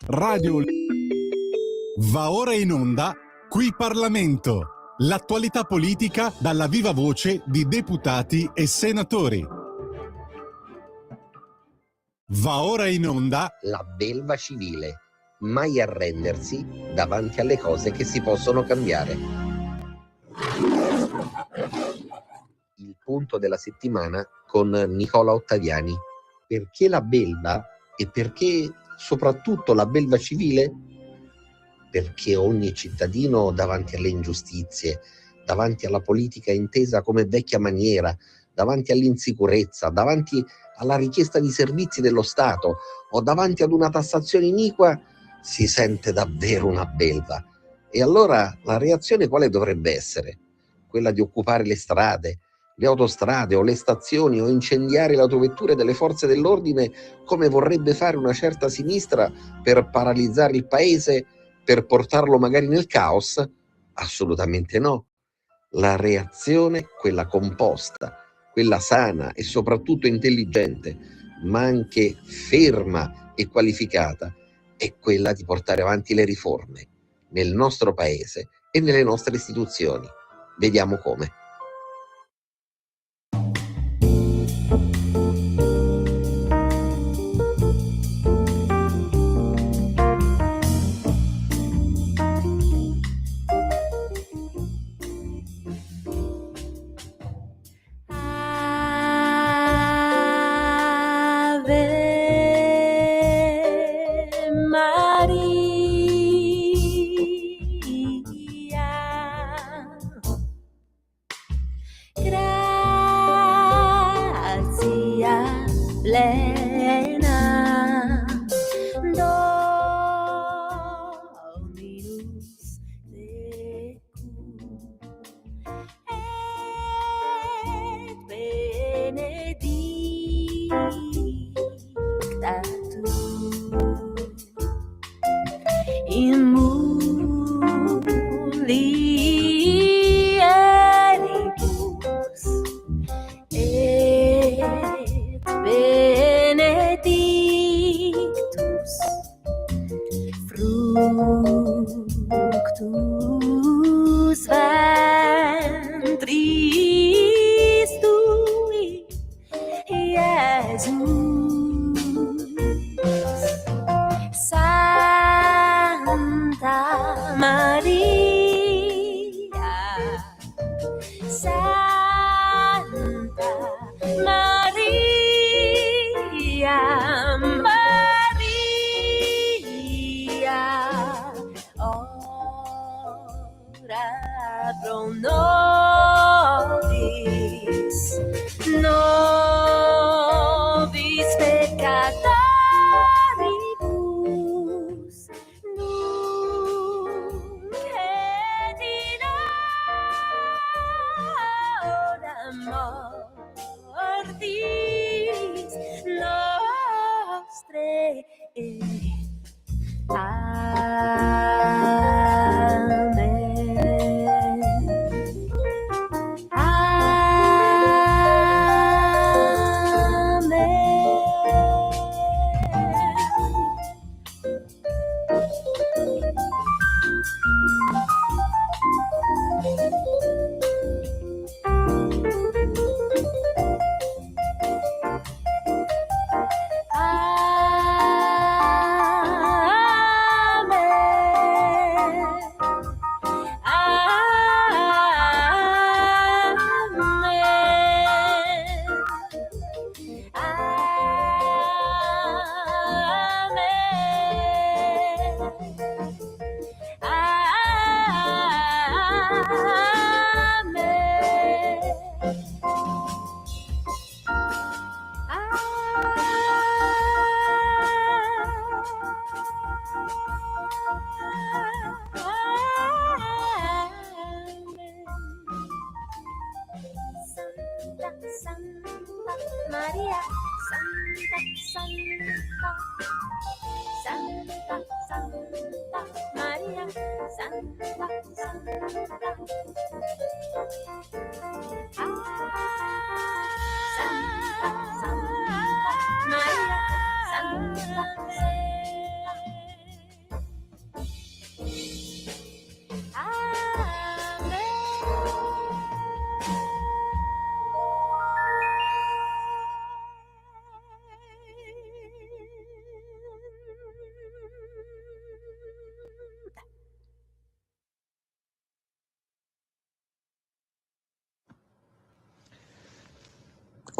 Radio. Va ora in onda Qui Parlamento, l'attualità politica dalla viva voce di deputati e senatori. Va ora in onda la belva civile, mai arrendersi davanti alle cose che si possono cambiare. Il punto della settimana con Nicola Ottaviani. Perché la belva e perché soprattutto la belva civile? Perché ogni cittadino davanti alle ingiustizie, davanti alla politica intesa come vecchia maniera, davanti all'insicurezza, davanti alla richiesta di servizi dello Stato o davanti ad una tassazione iniqua, si sente davvero una belva. E allora la reazione quale dovrebbe essere? Quella di occupare le strade, le autostrade o le stazioni o incendiare le autovetture delle forze dell'ordine come vorrebbe fare una certa sinistra per paralizzare il paese, per portarlo magari nel caos? Assolutamente no. La reazione, quella composta, quella sana e soprattutto intelligente, ma anche ferma e qualificata, è quella di portare avanti le riforme nel nostro paese e nelle nostre istituzioni. Vediamo come.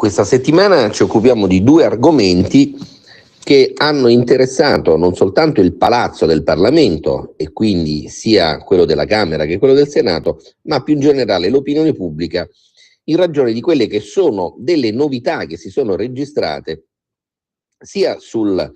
Questa settimana ci occupiamo di due argomenti che hanno interessato non soltanto il palazzo del Parlamento, e quindi sia quello della Camera che quello del Senato, ma più in generale l'opinione pubblica, in ragione di quelle che sono delle novità che si sono registrate sia sul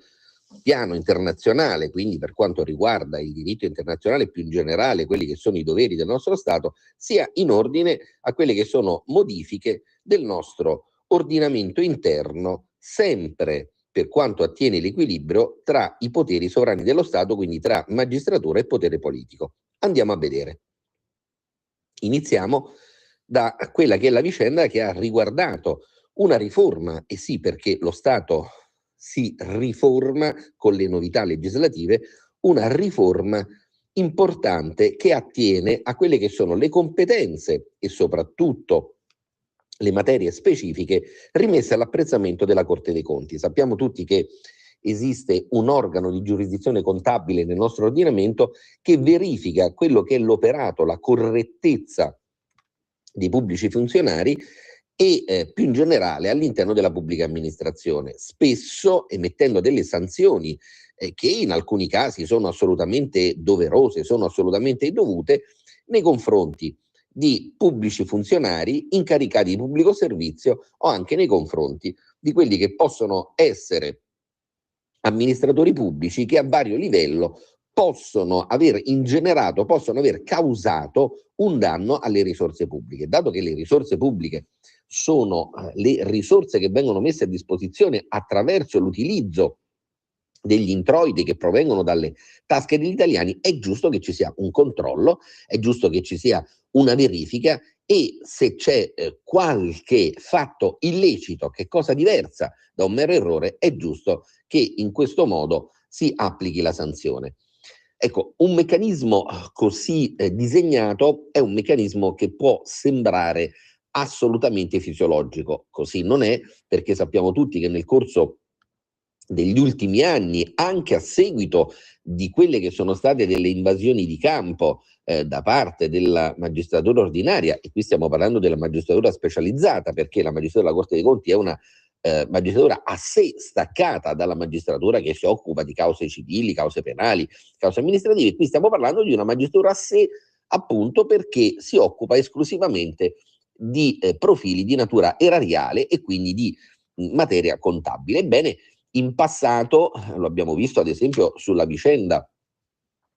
piano internazionale, quindi per quanto riguarda il diritto internazionale più in generale, quelli che sono i doveri del nostro Stato, sia in ordine a quelle che sono modifiche del nostro ordinamento interno, sempre per quanto attiene l'equilibrio tra i poteri sovrani dello Stato, quindi tra magistratura e potere politico. Andiamo a vedere. Iniziamo da quella che è la vicenda che ha riguardato una riforma, e sì, perché lo Stato si riforma con le novità legislative, una riforma importante che attiene a quelle che sono le competenze e soprattutto le materie specifiche rimesse all'apprezzamento della Corte dei Conti. Sappiamo tutti che esiste un organo di giurisdizione contabile nel nostro ordinamento che verifica quello che è l'operato, la correttezza dei pubblici funzionari e più in generale all'interno della pubblica amministrazione, spesso emettendo delle sanzioni che in alcuni casi sono assolutamente doverose, sono assolutamente dovute nei confronti di pubblici funzionari incaricati di pubblico servizio o anche nei confronti di quelli che possono essere amministratori pubblici che a vario livello possono aver ingenerato, possono aver causato un danno alle risorse pubbliche. Dato che le risorse pubbliche sono le risorse che vengono messe a disposizione attraverso l'utilizzo degli introiti che provengono dalle tasche degli italiani, è giusto che ci sia un controllo, è giusto che ci sia una verifica e se c'è qualche fatto illecito, che è cosa diversa da un mero errore, è giusto che in questo modo si applichi la sanzione. Ecco, un meccanismo così disegnato è un meccanismo che può sembrare assolutamente fisiologico, così non è, perché sappiamo tutti che nel corso degli ultimi anni, anche a seguito di quelle che sono state delle invasioni di campo da parte della magistratura ordinaria, e qui stiamo parlando della magistratura specializzata, perché la magistratura della Corte dei Conti è una magistratura a sé staccata dalla magistratura che si occupa di cause civili, cause penali, cause amministrative. Qui stiamo parlando di una magistratura a sé, appunto perché si occupa esclusivamente di profili di natura erariale e quindi di materia contabile. Ebbene, in passato, lo abbiamo visto ad esempio sulla vicenda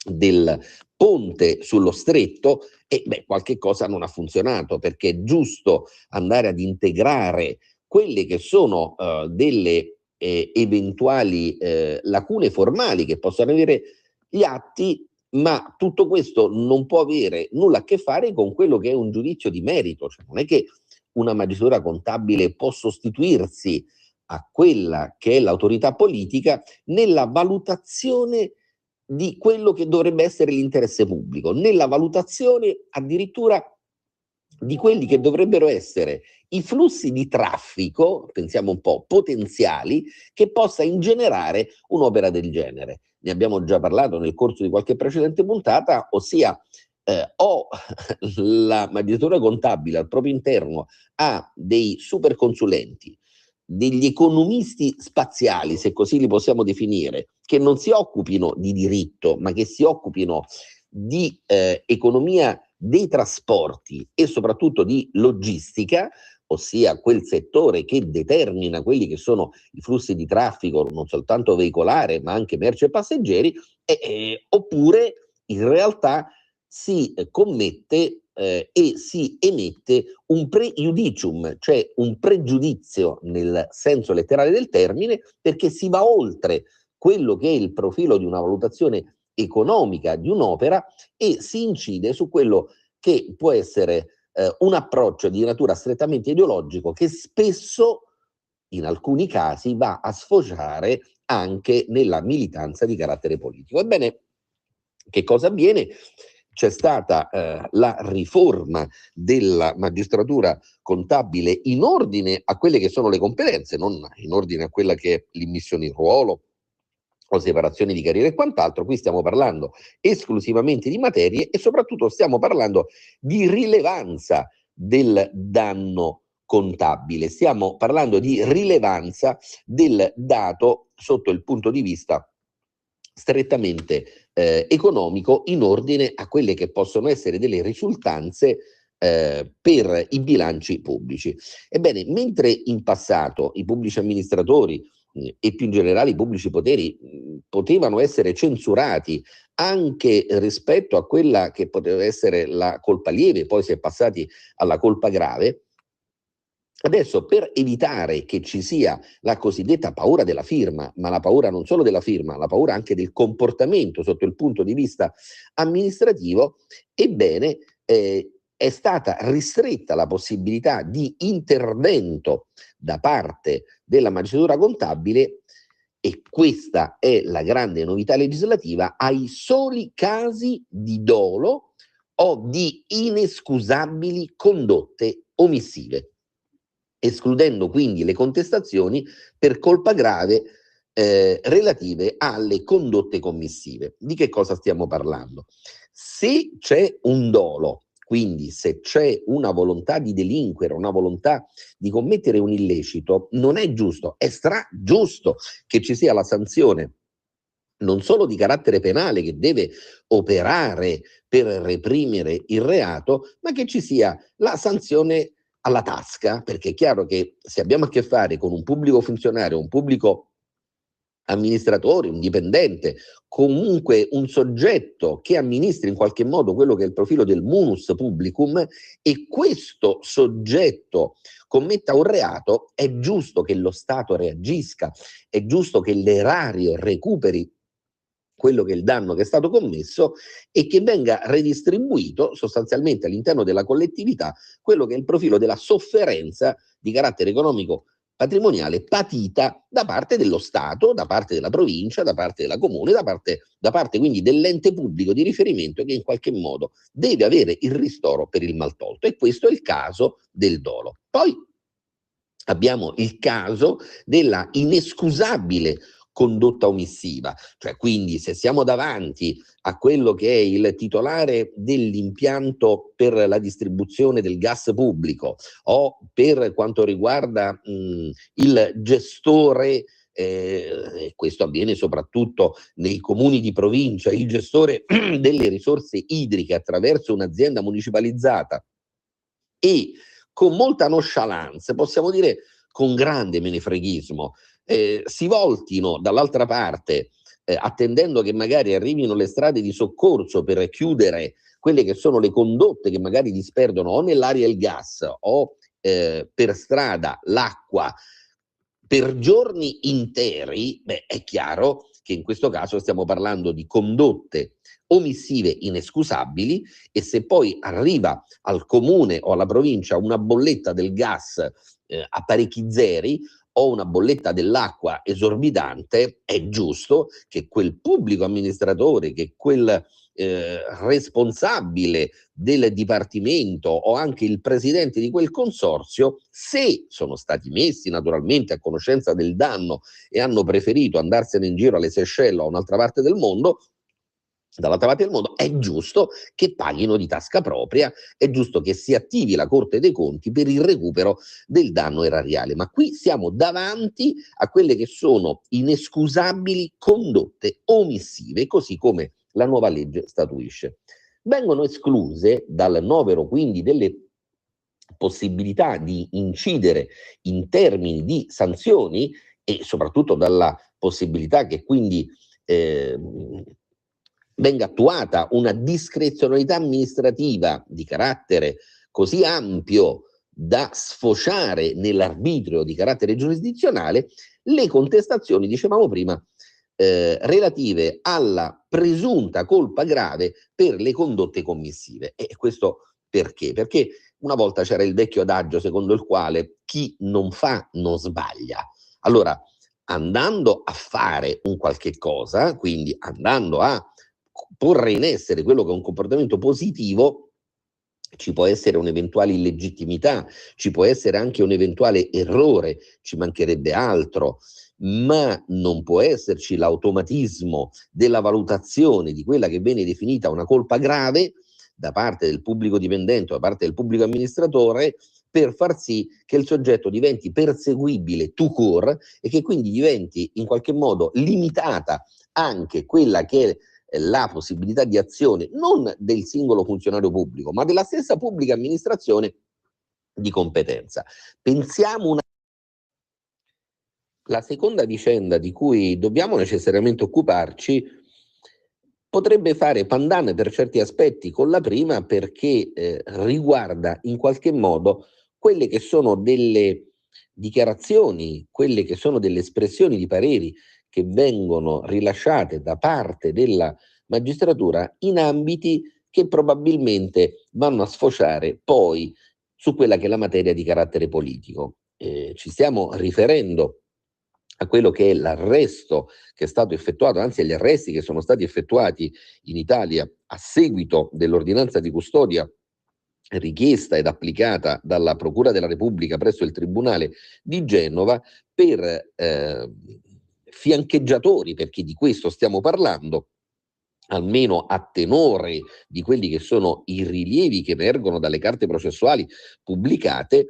del ponte sullo stretto, e qualche cosa non ha funzionato, perché è giusto andare ad integrare quelle che sono delle eventuali lacune formali che possono avere gli atti, ma tutto questo non può avere nulla a che fare con quello che è un giudizio di merito. Cioè, non è che una magistratura contabile può sostituirsi a quella che è l'autorità politica nella valutazione di quello che dovrebbe essere l'interesse pubblico, nella valutazione addirittura di quelli che dovrebbero essere i flussi di traffico, pensiamo un po', potenziali, che possa ingenerare un'opera del genere. Ne abbiamo già parlato nel corso di qualche precedente puntata, ossia o la magistratura contabile al proprio interno ha dei super consulenti, degli economisti spaziali, se così li possiamo definire, che non si occupino di diritto, ma che si occupino di economia dei trasporti e soprattutto di logistica, ossia quel settore che determina quelli che sono i flussi di traffico, non soltanto veicolare, ma anche merci e passeggeri, oppure in realtà si commette e si emette un pre-judicium, cioè un pregiudizio nel senso letterale del termine, perché si va oltre quello che è il profilo di una valutazione economica di un'opera e si incide su quello che può essere un approccio di natura strettamente ideologico che spesso, in alcuni casi, va a sfociare anche nella militanza di carattere politico. Ebbene, che cosa avviene? C'è stata la riforma della magistratura contabile in ordine a quelle che sono le competenze, non in ordine a quella che è l'immissione in ruolo o separazione di carriera e quant'altro. Qui stiamo parlando esclusivamente di materie e soprattutto stiamo parlando di rilevanza del danno contabile. Stiamo parlando di rilevanza del dato sotto il punto di vista strettamente economico in ordine a quelle che possono essere delle risultanze per i bilanci pubblici. Ebbene, mentre in passato i pubblici amministratori e più in generale i pubblici poteri potevano essere censurati anche rispetto a quella che poteva essere la colpa lieve, poi si è passati alla colpa grave. Adesso, per evitare che ci sia la cosiddetta paura della firma, ma la paura non solo della firma, la paura anche del comportamento sotto il punto di vista amministrativo, ebbene, è stata ristretta la possibilità di intervento da parte della magistratura contabile, e questa è la grande novità legislativa, ai soli casi di dolo o di inescusabili condotte omissive, escludendo quindi le contestazioni per colpa grave relative alle condotte commissive. Di che cosa stiamo parlando? Se c'è un dolo, quindi se c'è una volontà di delinquere, una volontà di commettere un illecito, non è giusto, è stragiusto che ci sia la sanzione non solo di carattere penale che deve operare per reprimere il reato, ma che ci sia la sanzione alla tasca, perché è chiaro che se abbiamo a che fare con un pubblico funzionario, un pubblico amministratore, un dipendente, comunque un soggetto che amministra in qualche modo quello che è il profilo del munus publicum, e questo soggetto commetta un reato, è giusto che lo Stato reagisca, è giusto che l'erario recuperi quello che è il danno che è stato commesso e che venga redistribuito sostanzialmente all'interno della collettività quello che è il profilo della sofferenza di carattere economico patrimoniale patita da parte dello Stato, da parte della provincia, da parte della comune, da parte quindi dell'ente pubblico di riferimento che in qualche modo deve avere il ristoro per il maltolto. E questo è il caso del dolo. Poi abbiamo il caso della inescusabile condotta omissiva, cioè quindi se siamo davanti a quello che è il titolare dell'impianto per la distribuzione del gas pubblico o per quanto riguarda il gestore, questo avviene soprattutto nei comuni di provincia, il gestore delle risorse idriche attraverso un'azienda municipalizzata, e con molta nonchalance, possiamo dire con grande menefreghismo, si voltino dall'altra parte, attendendo che magari arrivino le strade di soccorso per chiudere quelle che sono le condotte che magari disperdono o nell'aria il gas o per strada l'acqua per giorni interi. Beh, è chiaro che in questo caso stiamo parlando di condotte omissive inescusabili, e se poi arriva al comune o alla provincia una bolletta del gas a parecchi zeri o una bolletta dell'acqua esorbitante, è giusto che quel pubblico amministratore, che quel responsabile del dipartimento o anche il presidente di quel consorzio, se sono stati messi naturalmente a conoscenza del danno e hanno preferito andarsene in giro alle Seychelles o a un'altra parte del mondo, dall'altra parte del mondo, è giusto che paghino di tasca propria, è giusto che si attivi la Corte dei Conti per il recupero del danno erariale. Ma qui siamo davanti a quelle che sono inescusabili condotte omissive, così come la nuova legge statuisce. Vengono escluse dal novero quindi delle possibilità di incidere in termini di sanzioni, e soprattutto dalla possibilità che quindi venga attuata una discrezionalità amministrativa di carattere così ampio da sfociare nell'arbitrio di carattere giurisdizionale, le contestazioni, dicevamo prima, relative alla presunta colpa grave per le condotte commissive. E questo perché? Perché una volta c'era il vecchio adagio secondo il quale chi non fa non sbaglia. Allora, andando a fare un qualche cosa, quindi andando a porre in essere quello che è un comportamento positivo, ci può essere un'eventuale illegittimità, ci può essere anche un eventuale errore, ci mancherebbe altro, ma non può esserci l'automatismo della valutazione di quella che viene definita una colpa grave da parte del pubblico dipendente o da parte del pubblico amministratore per far sì che il soggetto diventi perseguibile tout court e che quindi diventi in qualche modo limitata anche quella che è la possibilità di azione non del singolo funzionario pubblico, ma della stessa pubblica amministrazione di competenza. Pensiamo la seconda vicenda di cui dobbiamo necessariamente occuparci potrebbe fare pandan per certi aspetti con la prima, perché riguarda in qualche modo quelle che sono delle dichiarazioni, quelle che sono delle espressioni di pareri che vengono rilasciate da parte della magistratura in ambiti che probabilmente vanno a sfociare poi su quella che è la materia di carattere politico. Ci stiamo riferendo a quello che è l'arresto che è stato effettuato, anzi agli arresti che sono stati effettuati in Italia a seguito dell'ordinanza di custodia richiesta ed applicata dalla Procura della Repubblica presso il Tribunale di Genova per fiancheggiatori, perché di questo stiamo parlando, almeno a tenore di quelli che sono i rilievi che emergono dalle carte processuali pubblicate,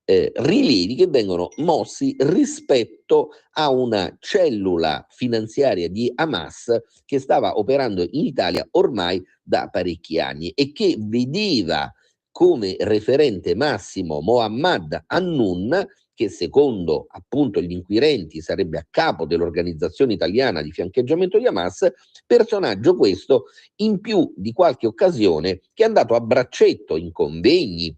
rilievi che vengono mossi rispetto a una cellula finanziaria di Hamas che stava operando in Italia ormai da parecchi anni e che vedeva come referente massimo Mohammad Hannun, che secondo appunto gli inquirenti sarebbe a capo dell'organizzazione italiana di fiancheggiamento di Hamas, personaggio questo in più di qualche occasione che è andato a braccetto in convegni,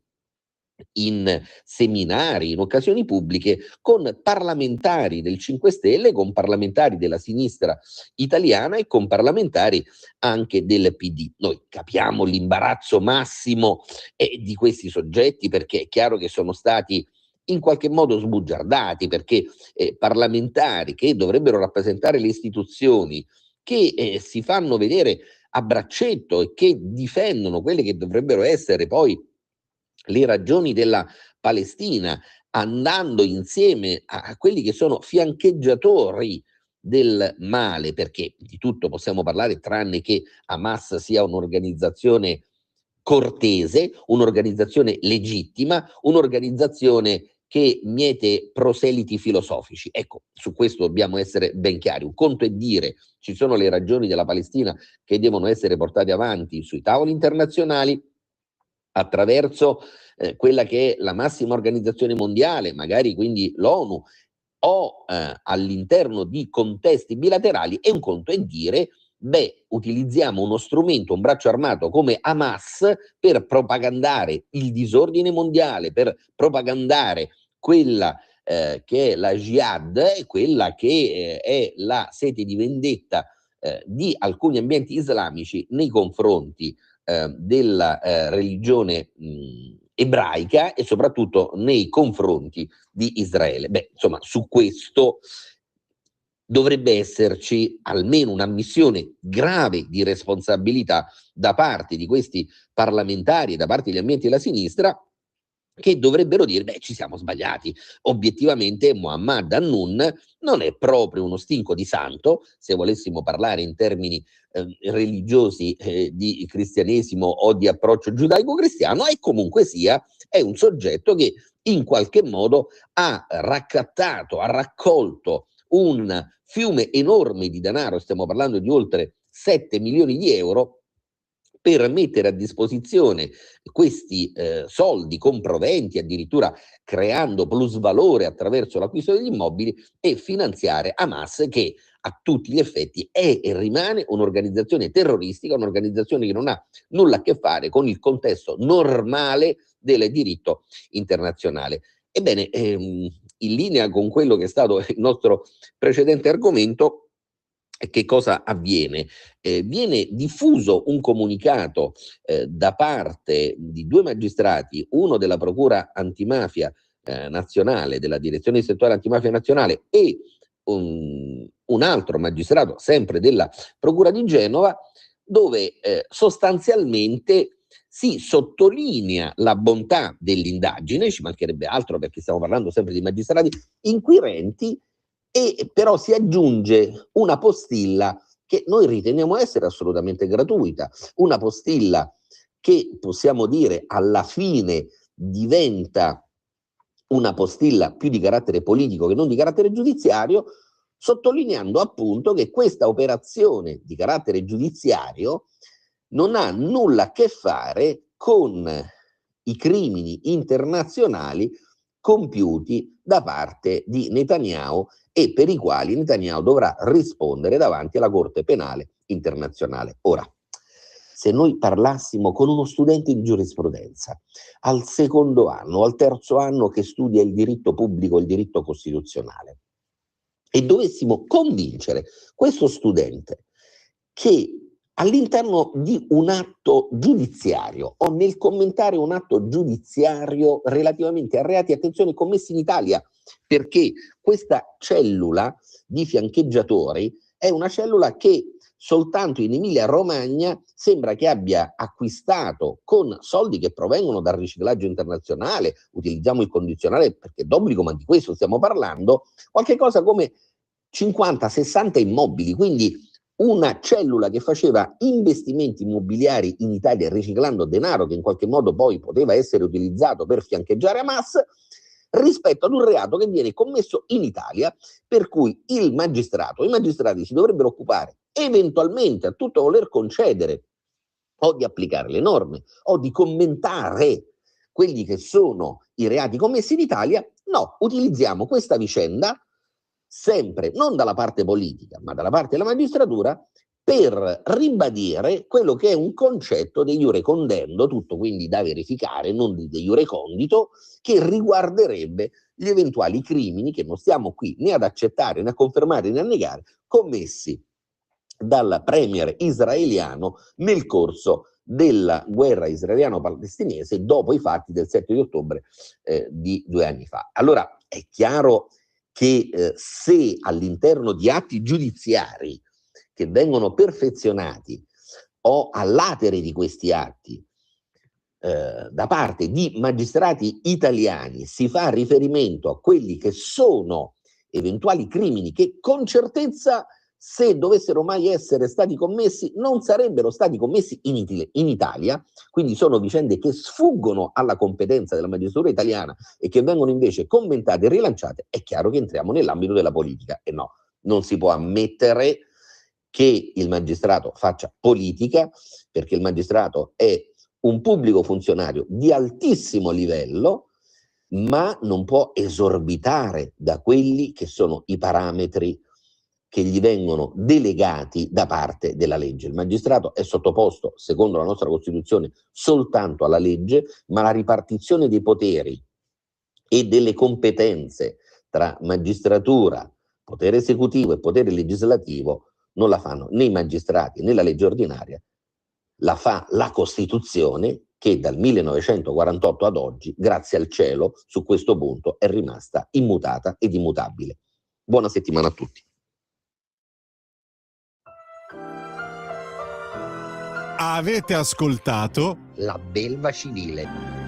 in seminari, in occasioni pubbliche con parlamentari del 5 Stelle, con parlamentari della sinistra italiana e con parlamentari anche del PD. Noi capiamo l'imbarazzo massimo di questi soggetti, perché è chiaro che sono stati in qualche modo sbugiardati, perché parlamentari che dovrebbero rappresentare le istituzioni, che si fanno vedere a braccetto e che difendono quelle che dovrebbero essere poi le ragioni della Palestina, andando insieme a quelli che sono fiancheggiatori del male, perché di tutto possiamo parlare tranne che Hamas sia un'organizzazione cortese, un'organizzazione legittima, un'organizzazione che miete proseliti filosofici. Ecco, su questo dobbiamo essere ben chiari. Un conto è dire ci sono le ragioni della Palestina che devono essere portate avanti sui tavoli internazionali attraverso quella che è la massima organizzazione mondiale, magari quindi l'ONU, o all'interno di contesti bilaterali, e un conto è dire utilizziamo uno strumento, un braccio armato come Hamas per propagandare il disordine mondiale, per propagandare quella che è la jihad, quella che è la sete di vendetta di alcuni ambienti islamici nei confronti della religione ebraica e soprattutto nei confronti di Israele. Insomma, su questo dovrebbe esserci almeno un'ammissione grave di responsabilità da parte di questi parlamentari e da parte degli ambienti della sinistra, che dovrebbero dire ci siamo sbagliati. Obiettivamente Mohammad Hannun non è proprio uno stinco di santo, se volessimo parlare in termini religiosi di cristianesimo o di approccio giudaico-cristiano, e comunque sia è un soggetto che in qualche modo ha raccattato, ha raccolto un fiume enorme di denaro, stiamo parlando di oltre 7 milioni di euro, per mettere a disposizione questi soldi con proventi, addirittura creando plusvalore attraverso l'acquisto degli immobili, e finanziare Hamas, che a tutti gli effetti è e rimane un'organizzazione terroristica, un'organizzazione che non ha nulla a che fare con il contesto normale del diritto internazionale. Ebbene, in linea con quello che è stato il nostro precedente argomento, che cosa avviene? Viene diffuso un comunicato da parte di 2 magistrati, uno della Procura Antimafia nazionale, della Direzione Distrettuale Antimafia nazionale, e un altro magistrato, sempre della Procura di Genova, dove sostanzialmente si sottolinea la bontà dell'indagine, ci mancherebbe altro perché stiamo parlando sempre di magistrati inquirenti, e però si aggiunge una postilla che noi riteniamo essere assolutamente gratuita, una postilla che possiamo dire alla fine diventa una postilla più di carattere politico che non di carattere giudiziario, sottolineando appunto che questa operazione di carattere giudiziario non ha nulla a che fare con i crimini internazionali compiuti da parte di Netanyahu e per i quali Netanyahu dovrà rispondere davanti alla Corte Penale Internazionale. Ora, se noi parlassimo con uno studente di giurisprudenza al secondo anno, al terzo anno che studia il diritto pubblico e il diritto costituzionale, e dovessimo convincere questo studente che all'interno di un atto giudiziario o nel commentare un atto giudiziario relativamente a reati, attenzione, commessi in Italia, perché questa cellula di fiancheggiatori è una cellula che soltanto in Emilia-Romagna sembra che abbia acquistato con soldi che provengono dal riciclaggio internazionale, utilizziamo il condizionale perché è d'obbligo, ma di questo stiamo parlando, qualche cosa come 50-60 immobili, quindi una cellula che faceva investimenti immobiliari in Italia riciclando denaro che in qualche modo poi poteva essere utilizzato per fiancheggiare Hamas, rispetto ad un reato che viene commesso in Italia, per cui i magistrati si dovrebbero occupare eventualmente a tutto voler concedere o di applicare le norme o di commentare quelli che sono i reati commessi in Italia. No, utilizziamo questa vicenda sempre non dalla parte politica ma dalla parte della magistratura per ribadire quello che è un concetto di iure condendo, tutto quindi da verificare, non di iure condito, che riguarderebbe gli eventuali crimini che non stiamo qui né ad accettare né a confermare né a negare, commessi dal premier israeliano nel corso della guerra israeliano-palestinese dopo i fatti del 7 di ottobre di 2 anni fa. Allora è chiaro che se all'interno di atti giudiziari che vengono perfezionati o all'atere di questi atti da parte di magistrati italiani si fa riferimento a quelli che sono eventuali crimini che con certezza, se dovessero mai essere stati commessi, non sarebbero stati commessi in Italia, quindi sono vicende che sfuggono alla competenza della magistratura italiana e che vengono invece commentate e rilanciate, è chiaro che entriamo nell'ambito della politica. E no, non si può ammettere che il magistrato faccia politica, perché il magistrato è un pubblico funzionario di altissimo livello, ma non può esorbitare da quelli che sono i parametri che gli vengono delegati da parte della legge. Il magistrato è sottoposto, secondo la nostra Costituzione, soltanto alla legge, ma la ripartizione dei poteri e delle competenze tra magistratura, potere esecutivo e potere legislativo non la fanno né i magistrati né la legge ordinaria, la fa la Costituzione, che dal 1948 ad oggi, grazie al cielo, su questo punto è rimasta immutata ed immutabile. Buona settimana a tutti. Avete ascoltato La belva civile.